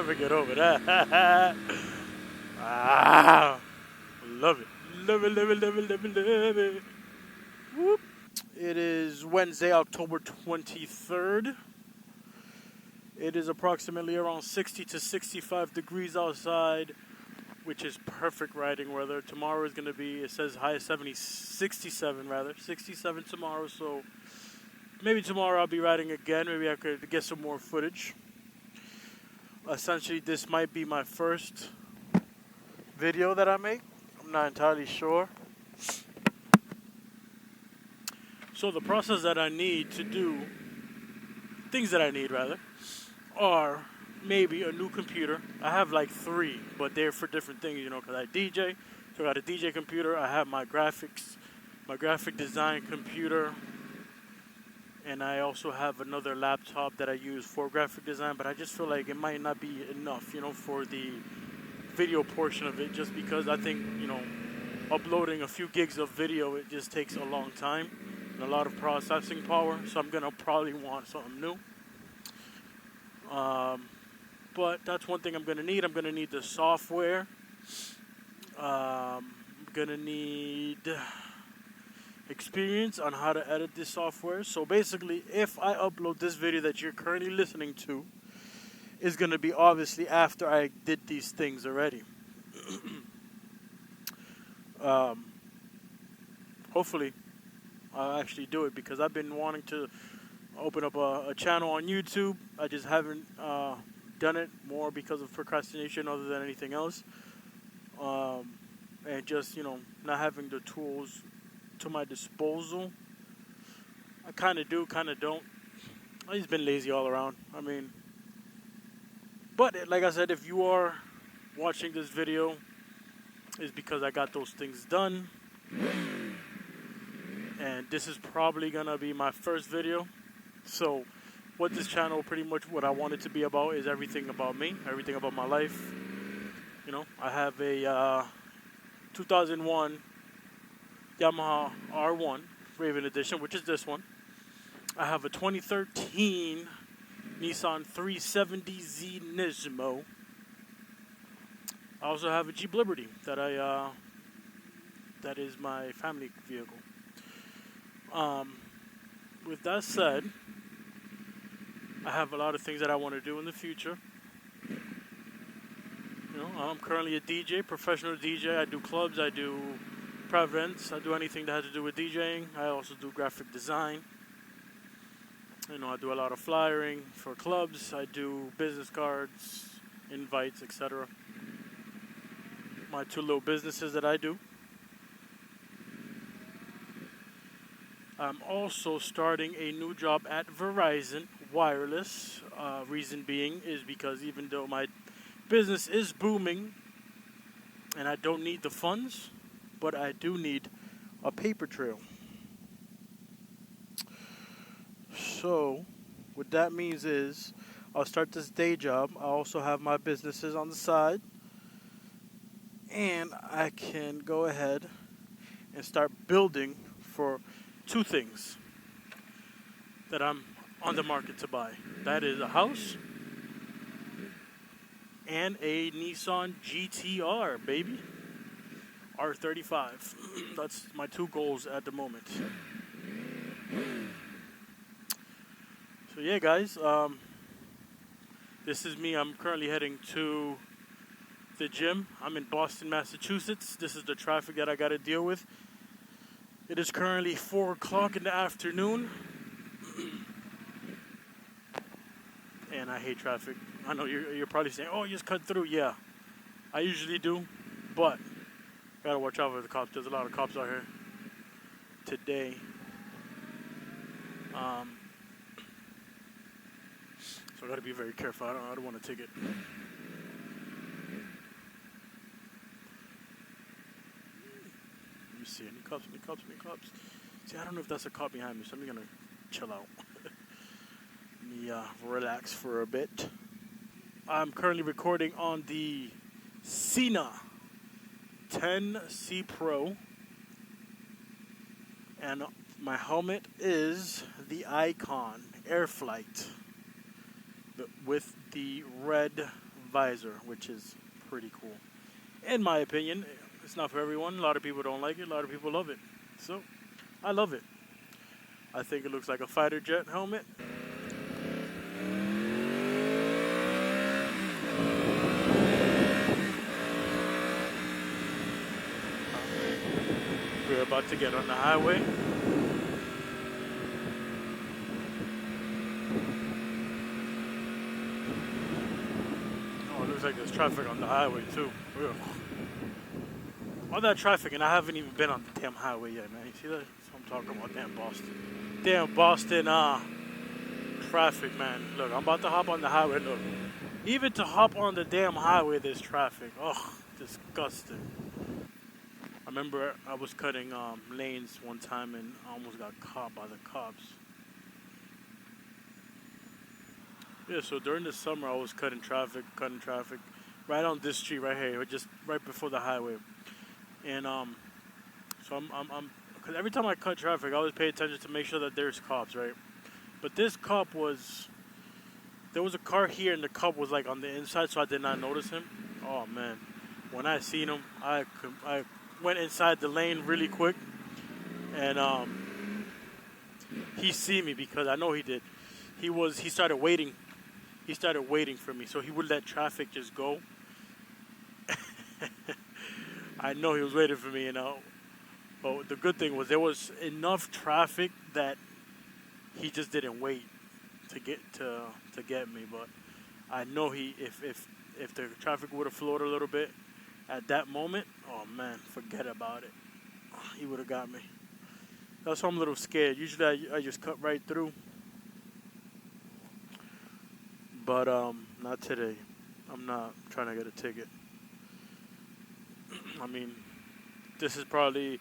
never get over that. Ah, love it. Love it, love it, love it, love it, love it. Whoop. It is Wednesday, October 23rd. It is approximately around 60 to 65 degrees outside, which is perfect riding weather. Tomorrow is going to be, it says high 67 rather, 67 tomorrow. So maybe tomorrow I'll be riding again. Maybe I could get some more footage. Essentially, this might be my first video that I make. I'm not entirely sure. So the process that I need to do, things that I need rather, are maybe a new computer. I have like 3, but they're for different things, you know, because I DJ. So I got a DJ computer. I have my graphic design computer. And I also have another laptop that I use for graphic design, but I just feel like it might not be enough, you know, for the video portion of it, just because I think, you know, uploading a few gigs of video, it just takes a long time and a lot of processing power, so I'm going to probably want something new. But that's one thing I'm going to need. I'm going to need the software. I'm going to need experience on how to edit this software. So basically, if I upload this video that you're currently listening to, is going to be obviously after I did these things already. Hopefully I'll actually do it, because I've been wanting to open up a channel on YouTube. I just haven't done it, more because of procrastination other than anything else, and just, you know, not having the tools to my disposal. I kind of do, kind of don't. I've just been lazy all around. I mean, but like I said, if you are watching this video, it's because I got those things done. And this is probably gonna be my first video. So what this channel, pretty much what I want it to be about, is everything about me, everything about my life. You know, I have a 2001 Yamaha R1 Raven Edition, which is this one. I have a 2013 Nissan 370Z Nismo. I also have a Jeep Liberty that that is my family vehicle. With that said, I have a lot of things that I want to do in the future. You know, I'm currently a DJ, professional DJ. I do clubs, I do private events, I do anything that has to do with DJing. I also do graphic design. You know, I do a lot of flyering for clubs. I do business cards, invites, etc. My 2 little businesses that I do. I'm also starting a new job at Verizon Wireless. Reason being is because even though my business is booming and I don't need the funds, but I do need a paper trail. So what that means is I'll start this day job. I also have my businesses on the side, and I can go ahead and start building for 2 things that I'm on the market to buy. That is a house and a Nissan GTR, baby. R35. That's my 2 goals at the moment. So yeah, guys, this is me. I'm currently heading to the gym. I'm in Boston, Massachusetts. This is the traffic that I got to deal with. It is currently 4 o'clock in the afternoon. And I hate traffic. I know you're probably saying, oh, you just cut through. Yeah, I usually do, but gotta watch out for the cops. There's a lot of cops out here today. So I gotta be very careful. I don't want to take it. Let me see. Any cops? Any cops? Any cops? See, I don't know if that's a cop behind me, so I'm gonna chill out. Let me relax for a bit. I'm currently recording on the Sena 10C Pro, and my helmet is the Icon Airflight with the red visor, which is pretty cool. In my opinion, it's not for everyone. A lot of people don't like it. A lot of people love it. So, I love it. I think it looks like a fighter jet helmet. We're about to get on the highway. Oh, it looks like there's traffic on the highway too. Ugh. All that traffic, and I haven't even been on the damn highway yet, man. You see that? That's what I'm talking about. Damn Boston. Damn Boston, traffic, man. Look, I'm about to hop on the highway. Look, even to hop on the damn highway, there's traffic. Oh, disgusting. I remember I was cutting lanes one time and I almost got caught by the cops. Yeah, so during the summer I was cutting traffic right on this street right here, just right before the highway. And so I'm because every time I cut traffic, I always pay attention to make sure that there's cops, right? But this cop there was a car here, and the cop was like on the inside, so I did not notice him. Oh man, when I seen him, I went inside the lane really quick, and he see me because I know he did. He started waiting. He started waiting for me, so he would let traffic just go. I know he was waiting for me, you know. But the good thing was there was enough traffic that he just didn't wait to get me. But I know if the traffic would have flowed a little bit at that moment, oh man, forget about it. He would have got me. That's why I'm a little scared. Usually I just cut right through. But not today. I'm not trying to get a ticket. I mean, this is probably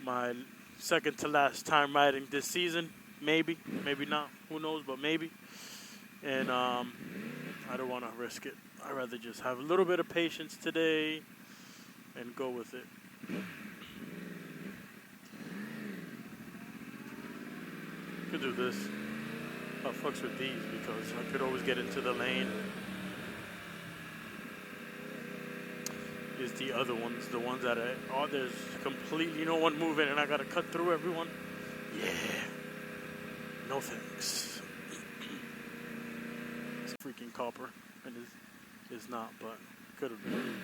my second to last time riding this season. Maybe not. Who knows? But maybe. And I don't want to risk it. I'd rather just have a little bit of patience today and go with it. Could do this. I'll fucks with these because I could always get into the lane. Is the other ones, the ones that there's completely no one moving and I gotta cut through everyone. Yeah. No thanks. It's freaking copper, and it's not, but could have been.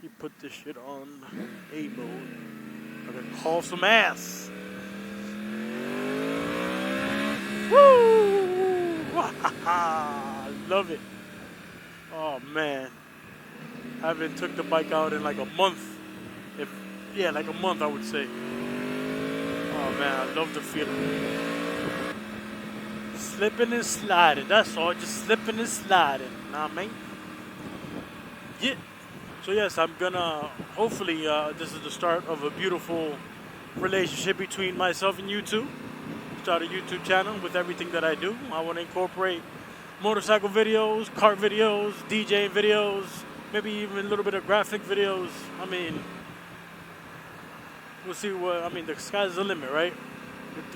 You put this shit on A mode. I can haul some ass. Woo! I love it. Oh man, I haven't took the bike out in like a month. Like a month I would say. Oh man, I love the feeling. Slipping and sliding, that's all. Just slipping and sliding. Nah, man. Yeah. So yes, I'm gonna. Hopefully, this is the start of a beautiful relationship between myself and you two. Start a YouTube channel with everything that I do. I want to incorporate motorcycle videos, car videos, DJing videos, maybe even a little bit of graphic videos. I mean, we'll see the sky's the limit, right?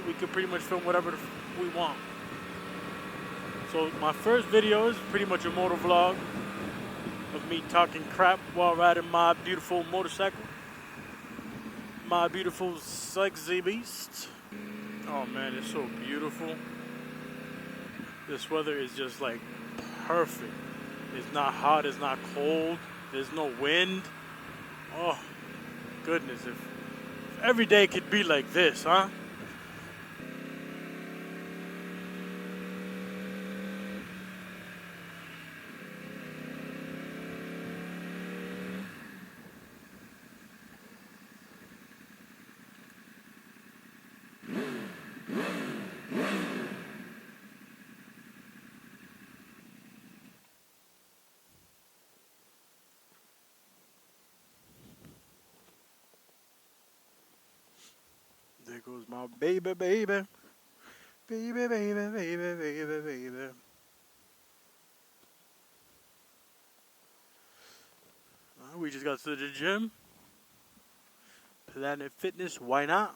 We can pretty much film whatever we want. So my first video is pretty much a motovlog of me talking crap while riding my beautiful motorcycle. My beautiful sexy beast. Oh man, it's so beautiful. This weather is just like perfect. It's not hot, it's not cold, there's no wind. Oh, goodness, if every day could be like this, huh? There goes my baby, baby. Baby, baby, baby, baby, baby. We just got to the gym. Planet Fitness, why not?